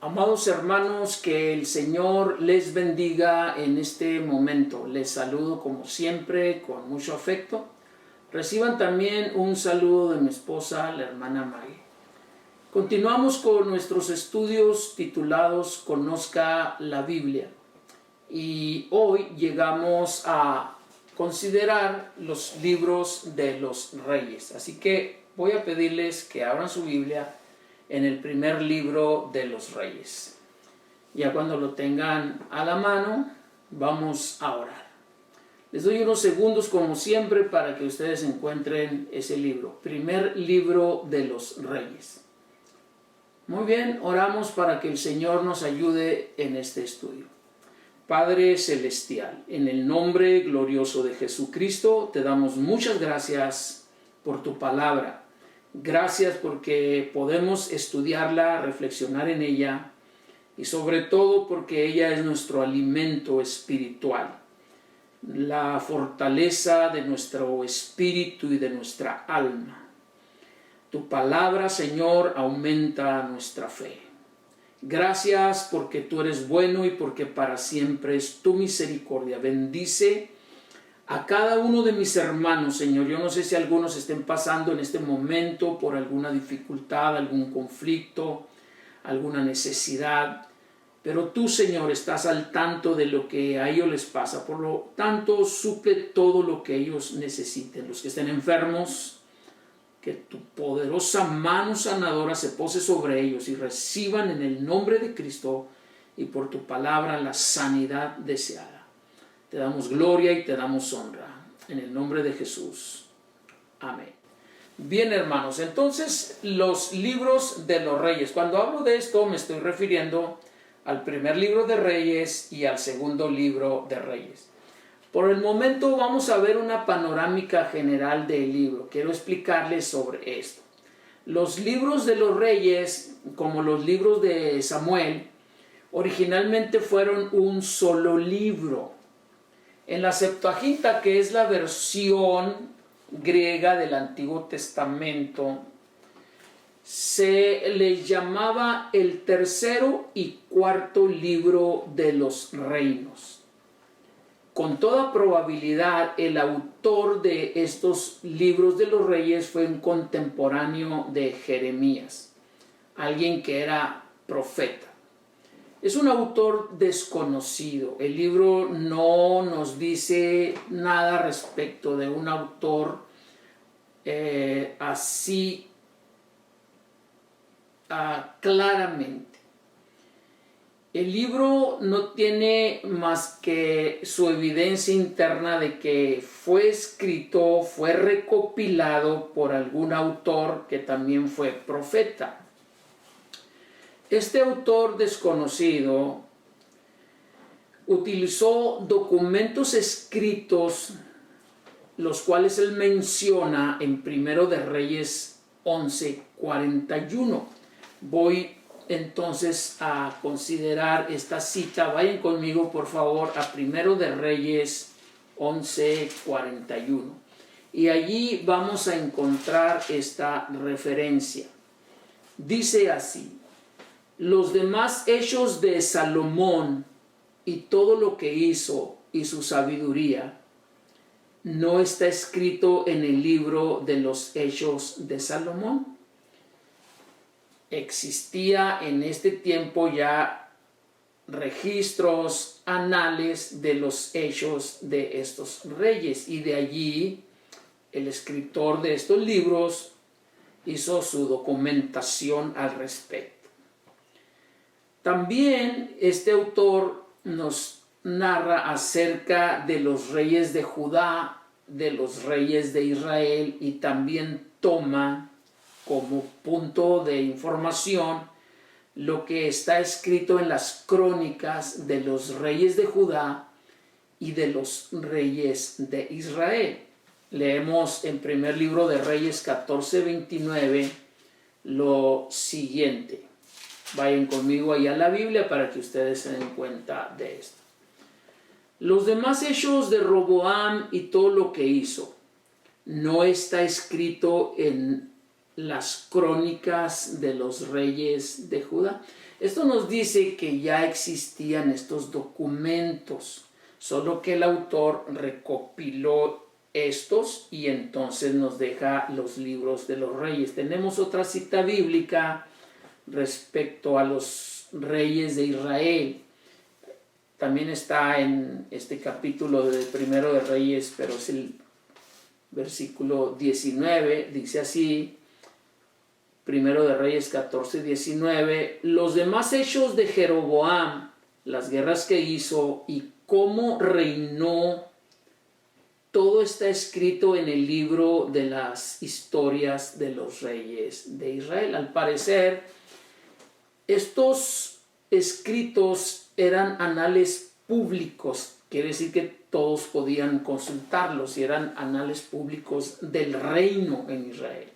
Amados hermanos, que el Señor les bendiga en este momento. Les saludo como siempre con mucho afecto. Reciban también un saludo de mi esposa, la hermana Maggie. Continuamos con nuestros estudios titulados Conozca la Biblia. Y hoy llegamos a considerar los libros de los reyes. Así que voy a pedirles que abran su Biblia en el primer libro de los reyes. Ya cuando lo tengan a la mano, vamos a orar. Les doy unos segundos como siempre para que ustedes encuentren ese libro. Primer libro de los reyes. Muy bien, oramos para que el Señor nos ayude en este estudio. Padre Celestial, en el nombre glorioso de Jesucristo, te damos muchas gracias por tu palabra. Gracias porque podemos estudiarla, reflexionar en ella y sobre todo porque ella es nuestro alimento espiritual, la fortaleza de nuestro espíritu y de nuestra alma. Tu palabra, Señor, aumenta nuestra fe. Gracias porque tú eres bueno y porque para siempre es tu misericordia. Bendice a cada uno de mis hermanos, Señor. Yo no sé si algunos estén pasando en este momento por alguna dificultad, algún conflicto, alguna necesidad, pero tú, Señor, estás al tanto de lo que a ellos les pasa. Por lo tanto, suple todo lo que ellos necesiten. Los que estén enfermos, que tu poderosa mano sanadora se pose sobre ellos y reciban en el nombre de Cristo y por tu palabra la sanidad deseada. Te damos gloria y te damos honra. En el nombre de Jesús. Amén. Bien, hermanos, entonces los libros de los reyes. Cuando hablo de esto me estoy refiriendo al primer libro de Reyes y al segundo libro de Reyes. Por el momento vamos a ver una panorámica general del libro. Quiero explicarles sobre esto. Los libros de los reyes, como los libros de Samuel, originalmente fueron un solo libro. En la Septuaginta, que es la versión griega del Antiguo Testamento, se les llamaba el tercero y cuarto libro de los reinos. Con toda probabilidad, el autor de estos libros de los reyes fue un contemporáneo de Jeremías, alguien que era profeta. Es un autor desconocido. El libro no nos dice nada respecto de un autor así claramente. El libro no tiene más que su evidencia interna de que fue escrito, fue recopilado por algún autor que también fue profeta. Este autor desconocido utilizó documentos escritos, los cuales él menciona en Primero de Reyes 11:41. Voy entonces a considerar esta cita. Vayan conmigo, por favor, a Primero de Reyes 11:41. Y allí vamos a encontrar esta referencia. Dice así: los demás hechos de Salomón y todo lo que hizo y su sabiduría no está escrito en el libro de los hechos de Salomón. Existía en este tiempo ya registros, anales de los hechos de estos reyes, y de allí el escritor de estos libros hizo su documentación al respecto. También este autor nos narra acerca de los reyes de Judá, de los reyes de Israel, y también toma como punto de información lo que está escrito en las crónicas de los reyes de Judá y de los reyes de Israel. Leemos en primer libro de Reyes 14:29 lo siguiente. Vayan conmigo ahí a la Biblia para que ustedes se den cuenta de esto. Los demás hechos de Roboam y todo lo que hizo no está escrito en las crónicas de los reyes de Judá. Esto nos dice que ya existían estos documentos, solo que el autor recopiló estos y entonces nos deja los libros de los reyes. Tenemos otra cita bíblica respecto a los reyes de Israel. También está en este capítulo de Primero de Reyes, pero es el versículo 19, dice así, Primero de Reyes 14, 19, los demás hechos de Jeroboam, las guerras que hizo y cómo reinó, todo está escrito en el libro de las historias de los reyes de Israel. Al parecer, estos escritos eran anales públicos, quiere decir que todos podían consultarlos y eran anales públicos del reino en Israel,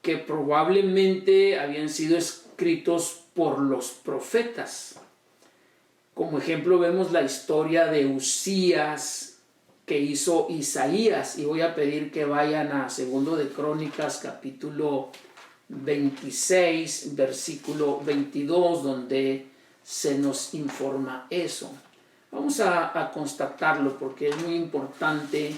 que probablemente habían sido escritos por los profetas. Como ejemplo vemos la historia de Usías que hizo Isaías, y voy a pedir que vayan a 2 de Crónicas capítulo 26 versículo 22, donde se nos informa eso. Vamos a constatarlo porque es muy importante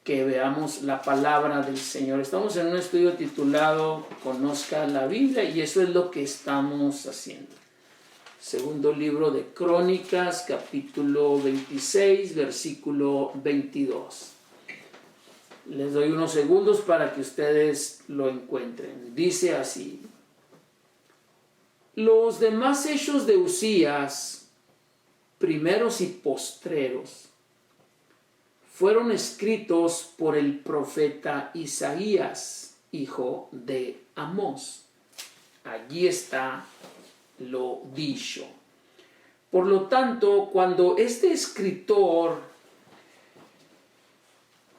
que veamos la palabra del Señor. Estamos en un estudio titulado Conozca la Biblia y eso es lo que estamos haciendo. Segundo libro de Crónicas, capítulo 26, versículo 22. Les doy unos segundos para que ustedes lo encuentren. Dice así: los demás hechos de Usías, primeros y postreros, fueron escritos por el profeta Isaías, hijo de Amós. Allí está lo dicho. Por lo tanto, cuando este escritor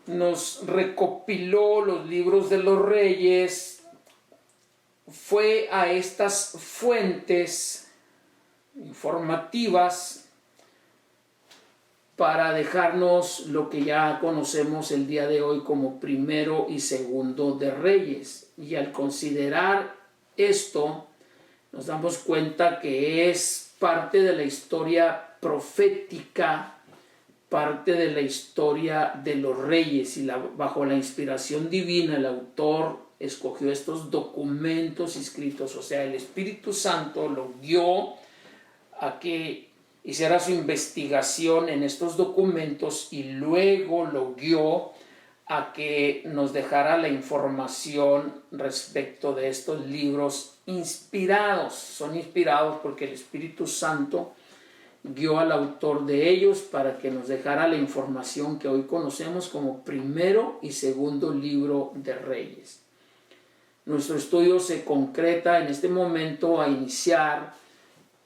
nos recopiló los libros de los reyes, fue a estas fuentes informativas para dejarnos lo que ya conocemos el día de hoy como Primero y Segundo de Reyes. Y al considerar esto, nos damos cuenta que es parte de la historia profética, parte de la historia de los reyes, y bajo la inspiración divina el autor escogió estos documentos escritos, o sea, el Espíritu Santo lo guió a que hiciera su investigación en estos documentos y luego lo guió a que nos dejara la información respecto de estos libros inspirados. Son inspirados porque el Espíritu Santo guió al autor de ellos para que nos dejara la información que hoy conocemos como Primero y Segundo Libro de Reyes. Nuestro estudio se concreta en este momento a iniciar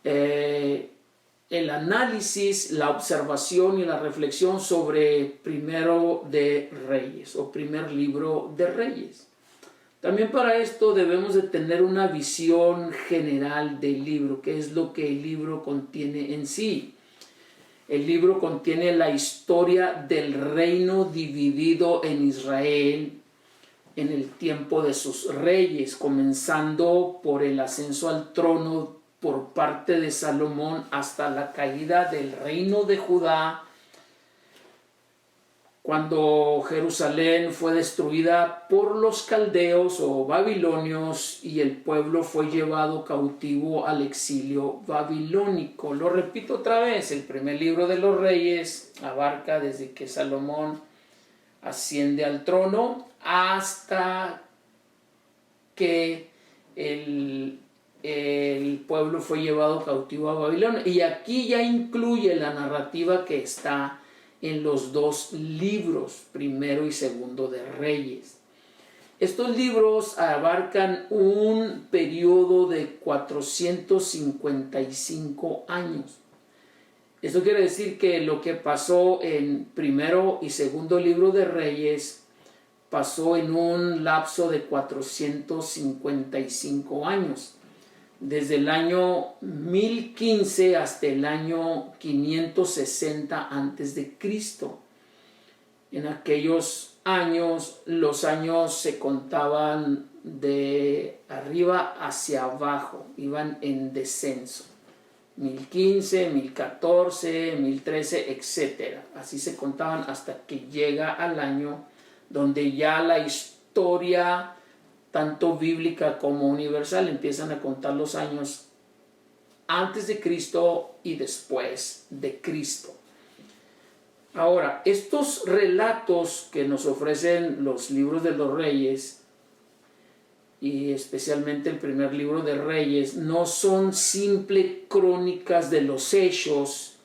el análisis, la observación y la reflexión sobre Primero de Reyes o Primer Libro de Reyes. También para esto debemos de tener una visión general del libro, qué es lo que el libro contiene en sí. El libro contiene la historia del reino dividido en Israel en el tiempo de sus reyes, comenzando por el ascenso al trono por parte de Salomón hasta la caída del reino de Judá, cuando Jerusalén fue destruida por los caldeos o babilonios y el pueblo fue llevado cautivo al exilio babilónico. Lo repito otra vez, el primer libro de los reyes abarca desde que Salomón asciende al trono hasta que el pueblo fue llevado cautivo a Babilonia. Y aquí ya incluye la narrativa que está en los dos libros, Primero y Segundo de Reyes. Estos libros abarcan un periodo de 455 años. Esto quiere decir que lo que pasó en Primero y Segundo Libro de Reyes pasó en un lapso de 455 años. Desde el año 1015 hasta el año 560 a.C. En aquellos años, los años se contaban de arriba hacia abajo, iban en descenso. 1015, 1014, 1013, etc. Así se contaban hasta que llega al año donde ya la historia, tanto bíblica como universal, empiezan a contar los años antes de Cristo y después de Cristo. Ahora, estos relatos que nos ofrecen los libros de los reyes, y especialmente el primer libro de Reyes, no son simples crónicas de los hechos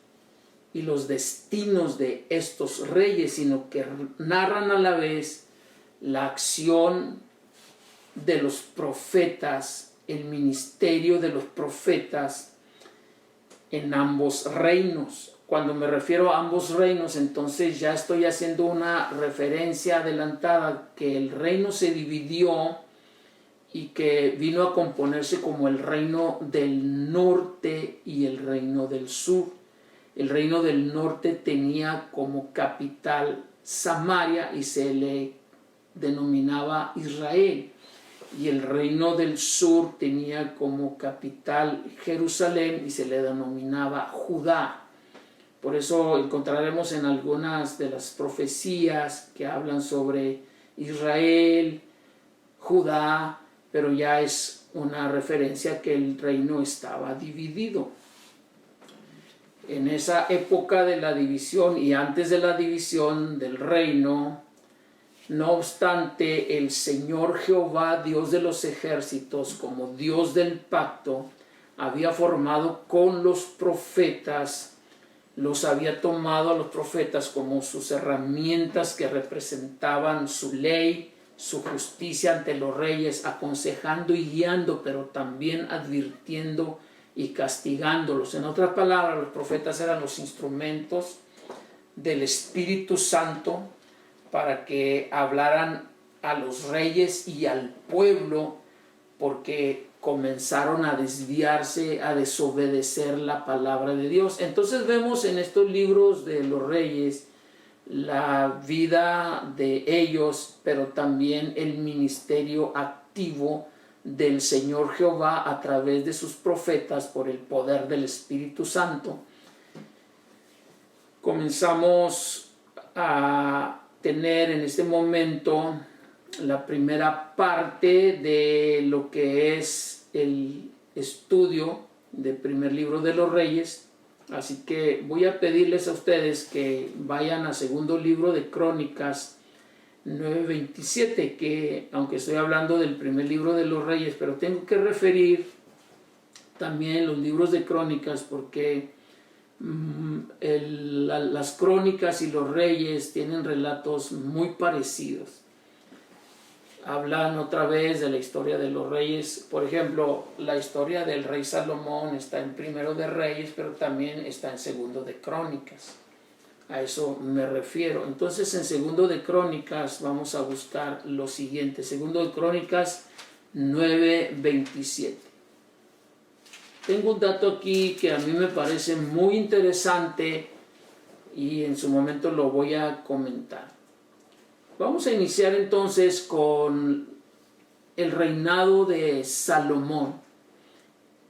y los destinos de estos reyes, sino que narran a la vez la acción de los profetas, el ministerio de los profetas en ambos reinos. Cuando me refiero a ambos reinos, entonces ya estoy haciendo una referencia adelantada que el reino se dividió y que vino a componerse como el reino del norte y el reino del sur. El reino del norte tenía como capital Samaria y se le denominaba Israel, y el reino del sur tenía como capital Jerusalén y se le denominaba Judá. Por eso encontraremos en algunas de las profecías que hablan sobre Israel, Judá, pero ya es una referencia que el reino estaba dividido. En esa época de la división y antes de la división del reino, no obstante, el Señor Jehová, Dios de los ejércitos, como Dios del pacto, había formado con los profetas, los había tomado a los profetas como sus herramientas que representaban su ley, su justicia ante los reyes, aconsejando y guiando, pero también advirtiendo y castigándolos. En otras palabras, los profetas eran los instrumentos del Espíritu Santo para que hablaran a los reyes y al pueblo, porque comenzaron a desviarse, a desobedecer la palabra de Dios. Entonces vemos en estos libros de los reyes la vida de ellos, pero también el ministerio activo del Señor Jehová a través de sus profetas por el poder del Espíritu Santo. Comenzamos a tener en este momento la primera parte de lo que es el estudio del primer libro de los Reyes. Así que voy a pedirles a ustedes que vayan al segundo libro de Crónicas 9:27, que aunque estoy hablando del primer libro de los Reyes, pero tengo que referir también los libros de Crónicas porque las Crónicas y los Reyes tienen relatos muy parecidos. Hablan otra vez de la historia de los reyes. Por ejemplo, la historia del rey Salomón está en Primero de Reyes, pero también está en Segundo de Crónicas. A eso me refiero. Entonces, en Segundo de Crónicas vamos a buscar lo siguiente. Segundo de Crónicas 9:27. Tengo un dato aquí que a mí me parece muy interesante y en su momento lo voy a comentar. Vamos a iniciar entonces con el reinado de Salomón,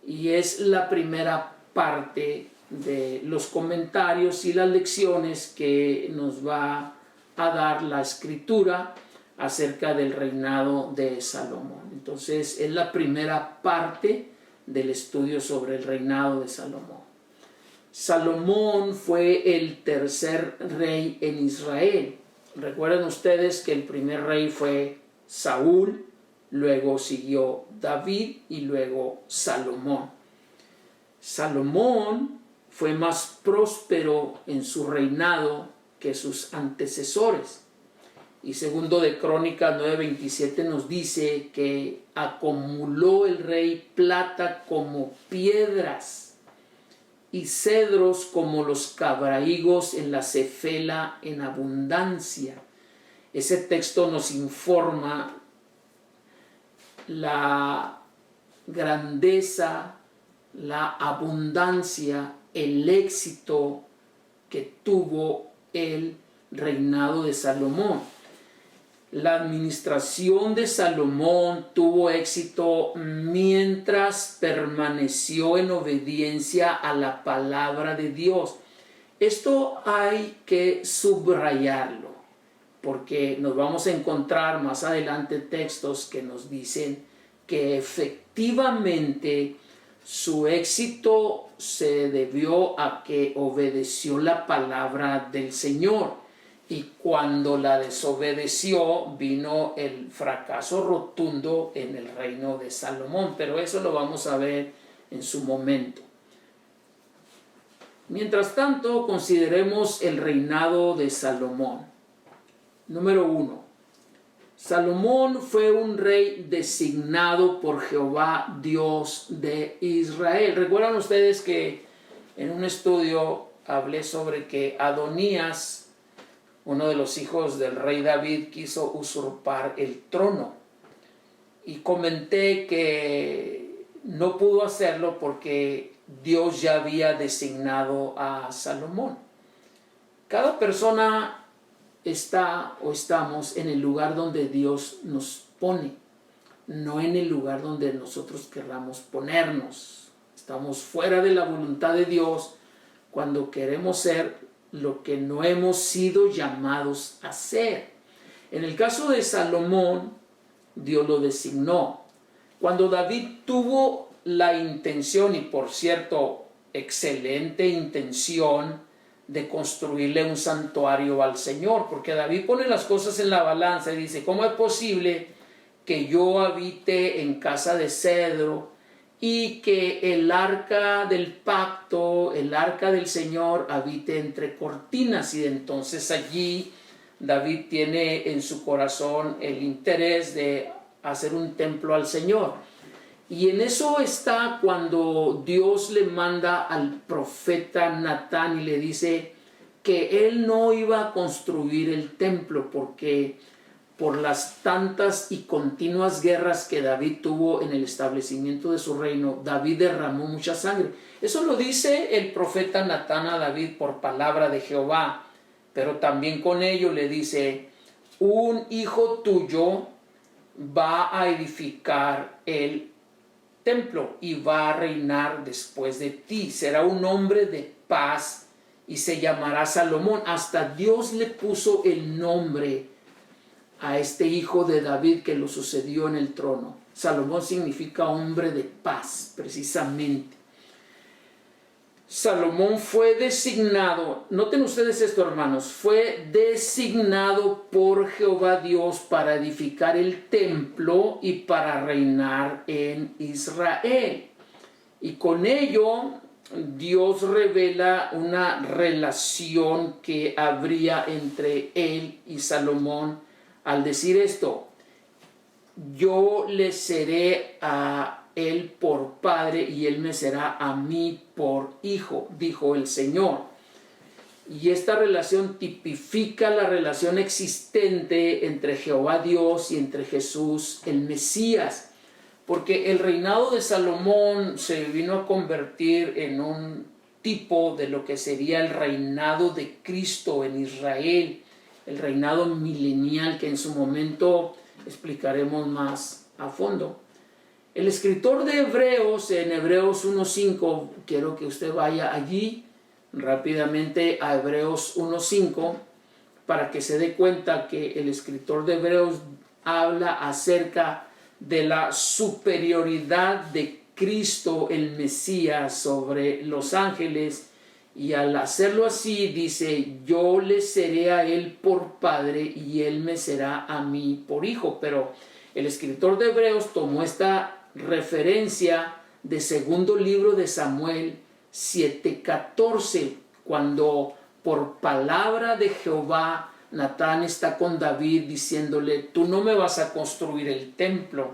y es la primera parte de los comentarios y las lecciones que nos va a dar la escritura acerca del reinado de Salomón. Entonces es la primera parte del estudio sobre el reinado de Salomón. Salomón fue el tercer rey en Israel. Recuerden ustedes que el primer rey fue Saúl, luego siguió David y luego Salomón. Salomón fue más próspero en su reinado que sus antecesores. Y segundo de Crónicas 9:27 nos dice que acumuló el rey plata como piedras y cedros como los cabrahigos en la cefela en abundancia. Ese texto nos informa la grandeza, la abundancia, el éxito que tuvo el reinado de Salomón. la administración de Salomón tuvo éxito mientras permaneció en obediencia a la palabra de Dios. Esto hay que subrayarlo, porque nos vamos a encontrar más adelante textos que nos dicen que efectivamente su éxito se debió a que obedeció la palabra del Señor. Y cuando la desobedeció, vino el fracaso rotundo en el reino de Salomón. Pero eso lo vamos a ver en su momento. Mientras tanto, consideremos el reinado de Salomón. Número 1. Salomón fue un rey designado por Jehová, Dios de Israel. ¿Recuerdan ustedes que en un estudio hablé sobre que Adonías, uno de los hijos del rey David, quiso usurpar el trono? Y comenté que no pudo hacerlo porque Dios ya había designado a Salomón. Cada persona está o estamos en el lugar donde Dios nos pone, no en el lugar donde nosotros querramos ponernos. Estamos fuera de la voluntad de Dios cuando queremos ser lo que no hemos sido llamados a ser. En el caso de Salomón, Dios lo designó. Cuando David tuvo la intención, y por cierto, excelente intención, de construirle un santuario al Señor, porque David pone las cosas en la balanza y dice: ¿cómo es posible que yo habite en casa de cedro y que el arca del pacto, el arca del Señor, habite entre cortinas? Y entonces allí David tiene en su corazón el interés de hacer un templo al Señor. Y en eso está cuando Dios le manda al profeta Natán y le dice que él no iba a construir el templo porque por las tantas y continuas guerras que David tuvo en el establecimiento de su reino, David derramó mucha sangre. Eso lo dice el profeta Natán a David por palabra de Jehová, pero también con ello le dice: un hijo tuyo va a edificar el templo y va a reinar después de ti. Será un hombre de paz y se llamará Salomón. Hasta Dios le puso el nombre a este hijo de David que lo sucedió en el trono. Salomón significa hombre de paz, precisamente. Salomón fue designado, noten ustedes esto, hermanos, fue designado por Jehová Dios para edificar el templo y para reinar en Israel. Y con ello Dios revela una relación que habría entre él y Salomón al decir esto: yo le seré a él por padre y él me será a mí por hijo, dijo el Señor. Y esta relación tipifica la relación existente entre Jehová Dios y entre Jesús el Mesías, porque el reinado de Salomón se vino a convertir en un tipo de lo que sería el reinado de Cristo en Israel, el reinado milenial que en su momento explicaremos más a fondo. El escritor de Hebreos, en Hebreos 1.5, quiero que usted vaya allí rápidamente a Hebreos 1.5 para que se dé cuenta que el escritor de Hebreos habla acerca de la superioridad de Cristo el Mesías sobre los ángeles, y al hacerlo así dice: yo le seré a él por padre y él me será a mí por hijo. Pero el escritor de Hebreos tomó esta referencia de segundo libro de Samuel 7:14, cuando por palabra de Jehová Natán está con David diciéndole: tú no me vas a construir el templo,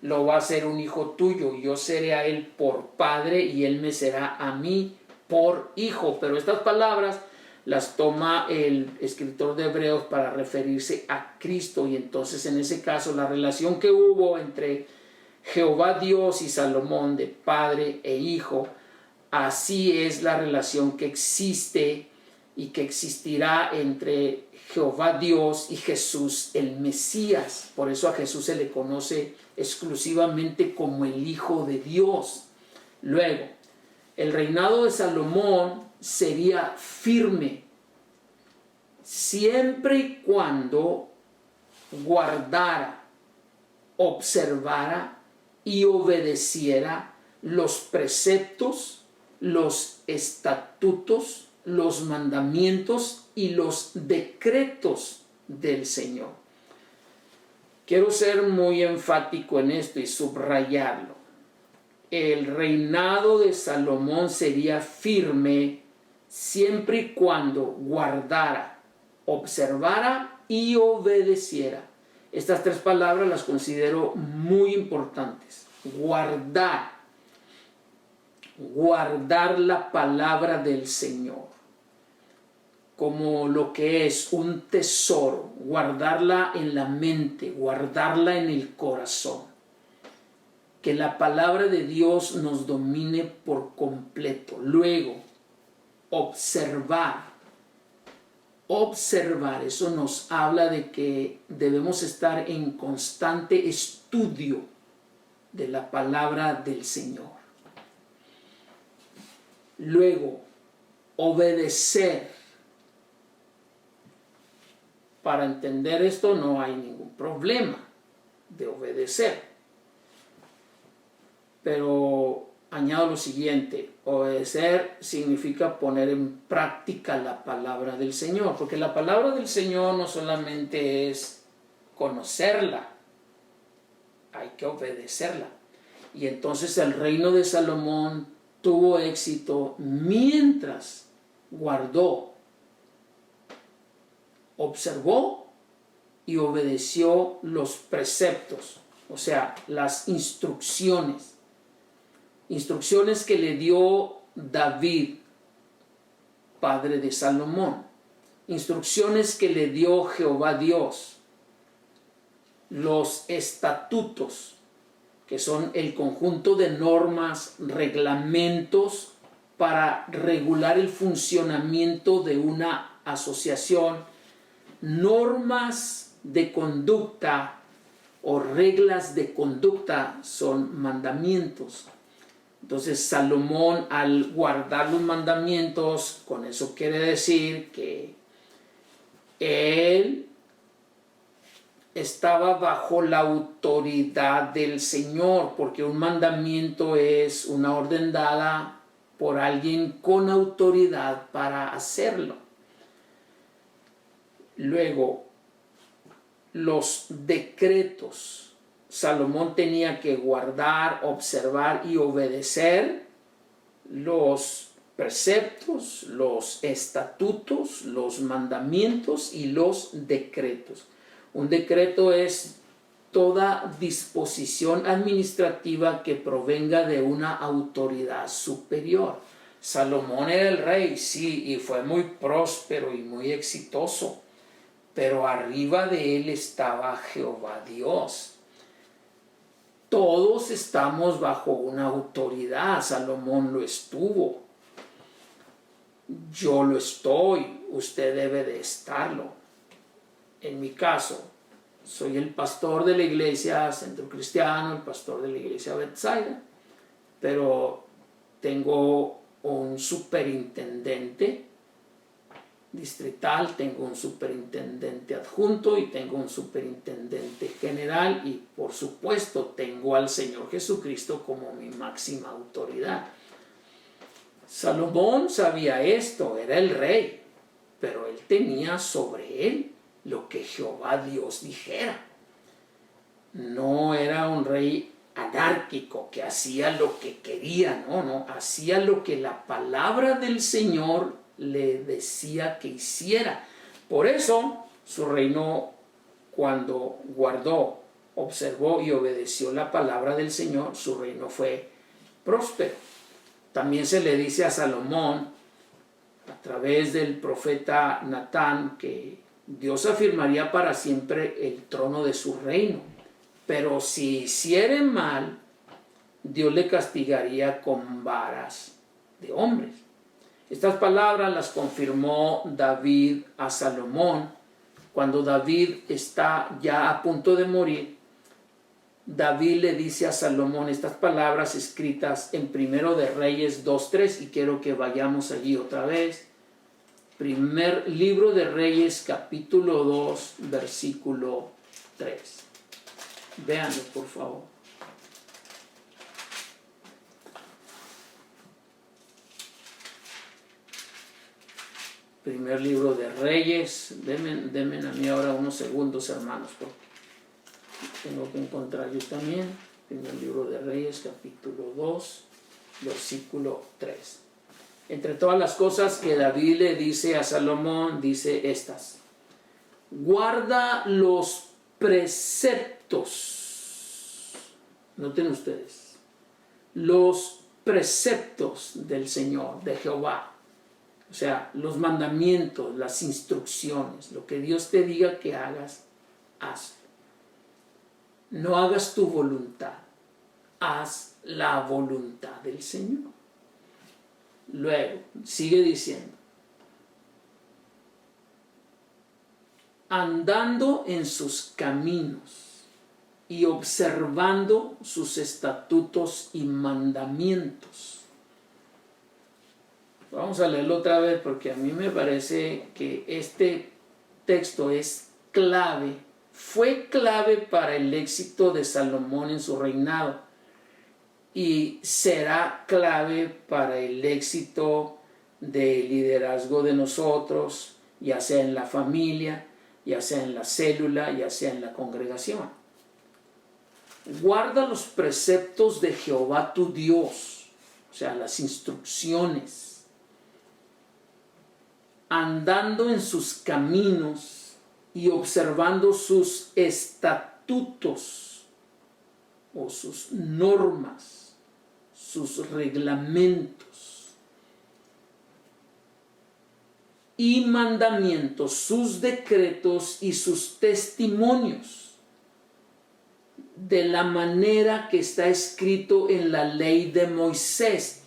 lo va a hacer un hijo tuyo, yo seré a él por padre y él me será a mí por hijo. Pero estas palabras las toma el escritor de Hebreos para referirse a Cristo, y entonces en ese caso la relación que hubo entre Jehová Dios y Salomón de padre e hijo, así es la relación que existe y que existirá entre Jehová Dios y Jesús el Mesías. Por eso a Jesús se le conoce exclusivamente como el Hijo de Dios. Luego, el reinado de Salomón sería firme siempre y cuando guardara, observara y obedeciera los preceptos, los estatutos, los mandamientos y los decretos del Señor. Quiero ser muy enfático en esto y subrayarlo. El reinado de Salomón sería firme siempre y cuando guardara, observara y obedeciera. Estas tres palabras las considero muy importantes. Guardar la palabra del Señor como lo que es un tesoro, guardarla en la mente, guardarla en el corazón. Que la palabra de Dios nos domine por completo. Luego, observar, eso nos habla de que debemos estar en constante estudio de la palabra del Señor. Luego, obedecer. Para entender esto no hay ningún problema de obedecer. Pero añado lo siguiente: obedecer significa poner en práctica la palabra del Señor, porque la palabra del Señor no solamente es conocerla, hay que obedecerla. Y entonces el reino de Salomón tuvo éxito mientras guardó, observó y obedeció los preceptos, o sea, las instrucciones que le dio David, padre de Salomón, instrucciones que le dio Jehová Dios, los estatutos, que son el conjunto de normas, reglamentos para regular el funcionamiento de una asociación, normas de conducta o reglas de conducta son mandamientos. Entonces Salomón, al guardar los mandamientos, con eso quiere decir que él estaba bajo la autoridad del Señor, porque un mandamiento es una orden dada por alguien con autoridad para hacerlo. Luego, los decretos. Salomón tenía que guardar, observar y obedecer los preceptos, los estatutos, los mandamientos y los decretos. Un decreto es toda disposición administrativa que provenga de una autoridad superior. Salomón era el rey, sí, y fue muy próspero y muy exitoso, pero arriba de él estaba Jehová Dios. Todos estamos bajo una autoridad. Salomón lo estuvo. Yo lo estoy. Usted debe de estarlo. En mi caso, soy el pastor de la iglesia Centro Cristiano, el pastor de la iglesia Bethsaida, pero tengo un superintendente distrital, tengo un superintendente adjunto y tengo un superintendente general y por supuesto tengo al Señor Jesucristo como mi máxima autoridad. Salomón sabía esto, era el rey, pero él tenía sobre él lo que Jehová Dios dijera. No era un rey anárquico que hacía lo que quería, no, hacía lo que la palabra del Señor le decía que hiciera. Por eso su reino, cuando guardó, observó y obedeció la palabra del Señor, su reino fue próspero. También se le dice a Salomón a través del profeta Natán que Dios afirmaría para siempre el trono de su reino, pero si hiciere mal, Dios le castigaría con varas de hombres. Estas palabras las confirmó David a Salomón. Cuando David está ya a punto de morir, David le dice a Salomón estas palabras escritas en Primero de Reyes 2:3, y quiero que vayamos allí otra vez. Primer libro de Reyes, capítulo 2, versículo 3. Véanlo, por favor. Primer libro de Reyes. Denme a mí ahora unos segundos, hermanos, porque tengo que encontrar yo también. Primer libro de Reyes, capítulo 2, versículo 3. Entre todas las cosas que David le dice a Salomón, dice estas: guarda los preceptos. Noten ustedes, los preceptos del Señor, de Jehová. O sea, los mandamientos, las instrucciones, lo que Dios te diga que hagas, hazlo. No hagas tu voluntad, haz la voluntad del Señor. Luego, sigue diciendo: andando en sus caminos y observando sus estatutos y mandamientos. Vamos a leerlo otra vez porque a mí me parece que este texto es clave, fue clave para el éxito de Salomón en su reinado y será clave para el éxito del liderazgo de nosotros, ya sea en la familia, ya sea en la célula, ya sea en la congregación. Guarda los preceptos de Jehová tu Dios, o sea, las instrucciones, andando en sus caminos y observando sus estatutos o sus normas, sus reglamentos y mandamientos, sus decretos y sus testimonios, de la manera que está escrito en la ley de Moisés.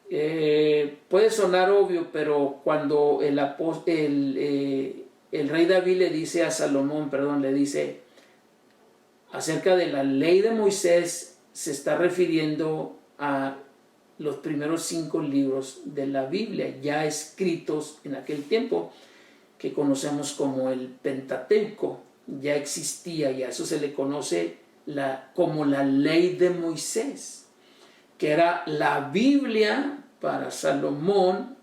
Puede sonar obvio, pero cuando el rey David le dice a Salomón, le dice acerca de la ley de Moisés, se está refiriendo a los primeros 5 libros de la Biblia, ya escritos en aquel tiempo, que conocemos como el Pentateuco. Ya existía, y a eso se le conoce como la ley de Moisés, que era la Biblia para Salomón,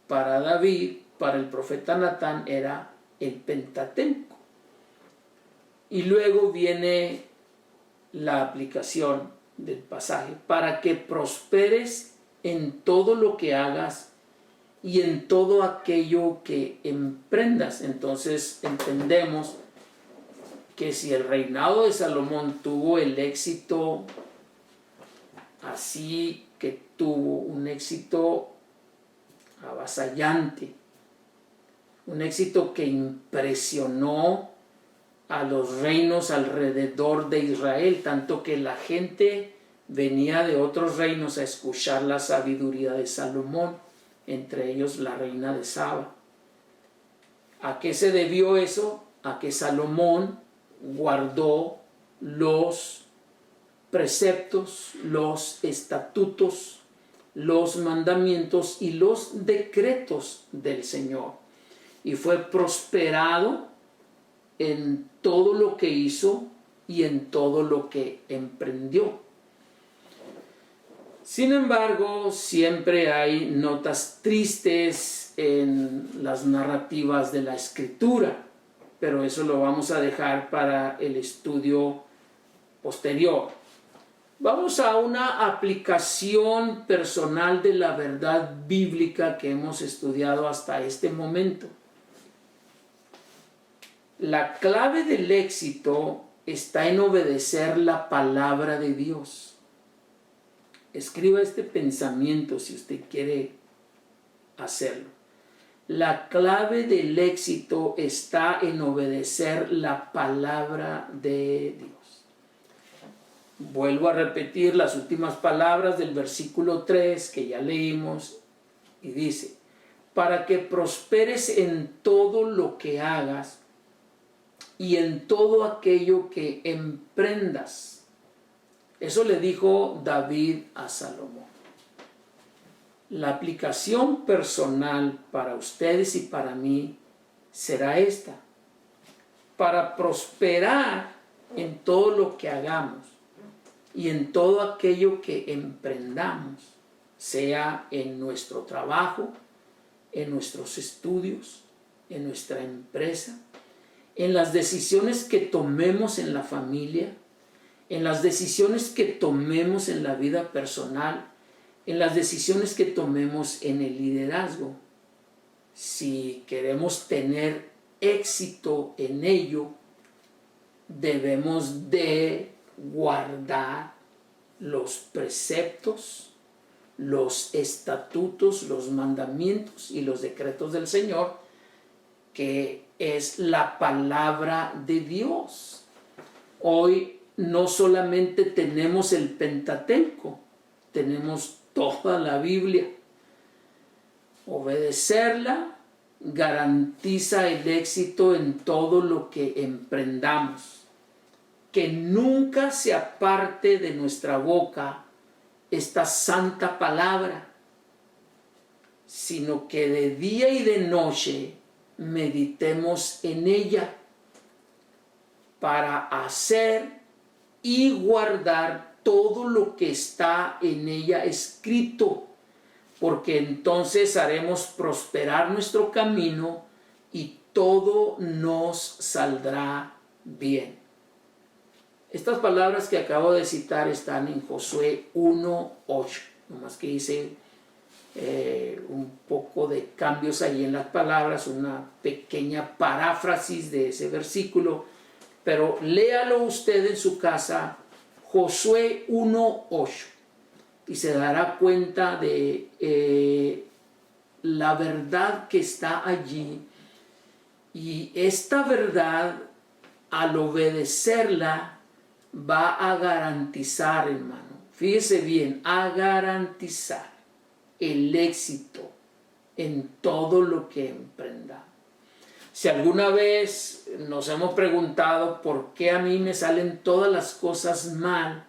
para David, para el profeta Natán, era el Pentateuco. Y luego viene la aplicación del pasaje: para que prosperes en todo lo que hagas y en todo aquello que emprendas. Entonces entendemos que si el reinado de Salomón tuvo el éxito así que tuvo, un éxito avasallante, un éxito que impresionó a los reinos alrededor de Israel, tanto que la gente venía de otros reinos a escuchar la sabiduría de Salomón, entre ellos la reina de Saba. ¿A qué se debió eso? A que Salomón guardó los preceptos, los estatutos, los mandamientos y los decretos del Señor, y fue prosperado en todo lo que hizo y en todo lo que emprendió. Sin embargo, siempre hay notas tristes en las narrativas de la Escritura, pero eso lo vamos a dejar para el estudio posterior. Vamos a una aplicación personal de la verdad bíblica que hemos estudiado hasta este momento. La clave del éxito está en obedecer la palabra de Dios. Escriba este pensamiento si usted quiere hacerlo. La clave del éxito está en obedecer la palabra de Dios. Vuelvo a repetir las últimas palabras del versículo 3 que ya leímos. Y dice, para que prosperes en todo lo que hagas y en todo aquello que emprendas. Eso le dijo David a Salomón. La aplicación personal para ustedes y para mí será esta. Para prosperar en todo lo que hagamos y en todo aquello que emprendamos, sea en nuestro trabajo, en nuestros estudios, en nuestra empresa, en las decisiones que tomemos en la familia, en las decisiones que tomemos en la vida personal, en las decisiones que tomemos en el liderazgo. Si queremos tener éxito en ello, debemos de guardar los preceptos, los estatutos, los mandamientos y los decretos del Señor, que es la palabra de Dios. Hoy no solamente tenemos el Pentateuco, tenemos toda la Biblia. Obedecerla garantiza el éxito en todo lo que emprendamos. Que nunca se aparte de nuestra boca esta santa palabra, sino que de día y de noche meditemos en ella para hacer y guardar todo lo que está en ella escrito, porque entonces haremos prosperar nuestro camino y todo nos saldrá bien. Estas palabras que acabo de citar están en Josué 1:8, nomás que hice un poco de cambios ahí en las palabras, una pequeña paráfrasis de ese versículo, pero léalo usted en su casa, Josué 1:8, y se dará cuenta de la verdad que está allí. Y esta verdad, al obedecerla, va a garantizar, hermano, fíjese bien, a garantizar el éxito en todo lo que emprenda. Si alguna vez nos hemos preguntado por qué a mí me salen todas las cosas mal,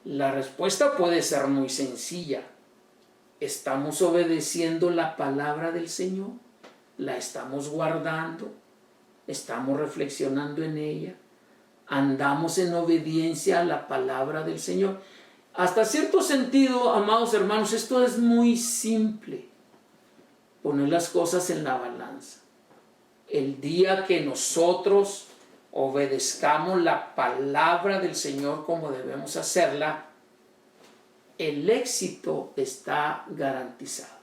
la respuesta puede ser muy sencilla. ¿Estamos obedeciendo la palabra del Señor? ¿La estamos guardando? ¿Estamos reflexionando en ella? ¿Andamos en obediencia a la palabra del Señor? Hasta cierto sentido, amados hermanos, esto es muy simple. Poner las cosas en la balanza. El día que nosotros obedezcamos la palabra del Señor como debemos hacerla, el éxito está garantizado.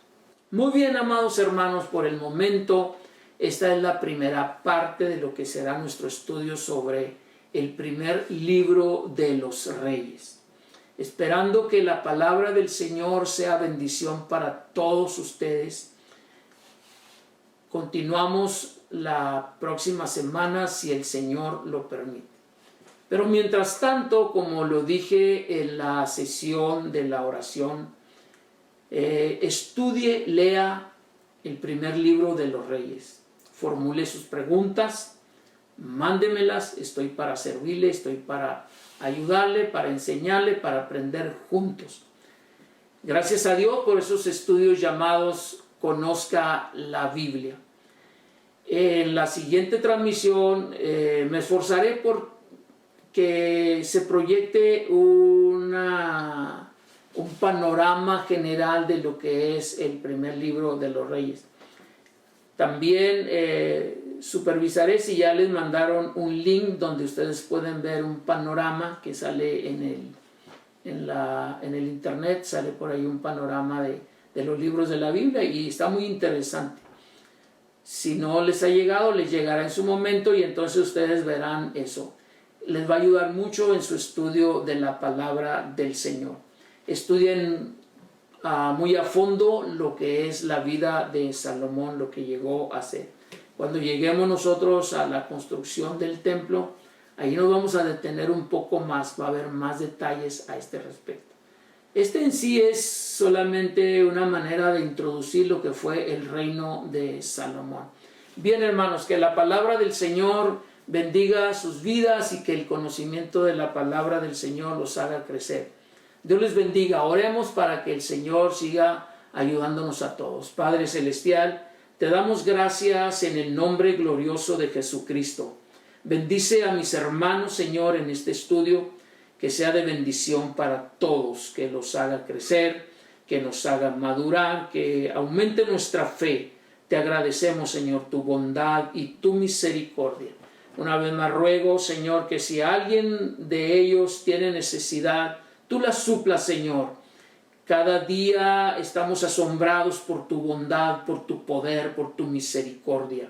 Muy bien, amados hermanos, por el momento, esta es la primera parte de lo que será nuestro estudio sobre el primer libro de los Reyes. Esperando que la palabra del Señor sea bendición para todos ustedes. Continuamos la próxima semana si el Señor lo permite. Pero mientras tanto, como lo dije en la sesión de la oración, estudie, lea el primer libro de los Reyes. Formule sus preguntas, mándemelas, estoy para servirle, estoy para ayudarle, para enseñarle, para aprender juntos. Gracias a Dios por esos estudios llamados Conozca la Biblia. En la siguiente transmisión me esforzaré por que se proyecte un panorama general de lo que es el primer libro de los Reyes. También supervisaré si ya les mandaron un link donde ustedes pueden ver un panorama que sale en el internet, sale por ahí un panorama de los libros de la Biblia y está muy interesante. Si no les ha llegado, les llegará en su momento y entonces ustedes verán eso. Les va a ayudar mucho en su estudio de la palabra del Señor. Estudien muy a fondo lo que es la vida de Salomón, lo que llegó a ser. Cuando lleguemos nosotros a la construcción del templo, ahí nos vamos a detener un poco más, va a haber más detalles a este respecto. Este en sí es solamente una manera de introducir lo que fue el reino de Salomón. Bien, hermanos, que la palabra del Señor bendiga sus vidas y que el conocimiento de la palabra del Señor los haga crecer. Dios les bendiga. Oremos para que el Señor siga ayudándonos a todos. Padre Celestial, te damos gracias en el nombre glorioso de Jesucristo. Bendice a mis hermanos, Señor, en este estudio, que sea de bendición para todos, que los haga crecer, que nos haga madurar, que aumente nuestra fe. Te agradecemos, Señor, tu bondad y tu misericordia. Una vez más ruego, Señor, que si alguien de ellos tiene necesidad, tú la suplas, Señor. Cada día estamos asombrados por tu bondad, por tu poder, por tu misericordia,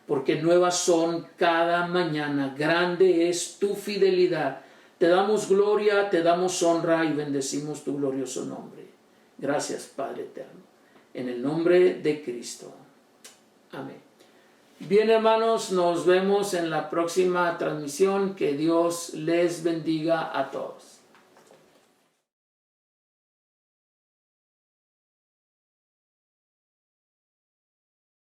porque nuevas son cada mañana. Grande es tu fidelidad. Te damos gloria, te damos honra y bendecimos tu glorioso nombre. Gracias, Padre eterno. En el nombre de Cristo. Amén. Bien, hermanos, nos vemos en la próxima transmisión. Que Dios les bendiga a todos.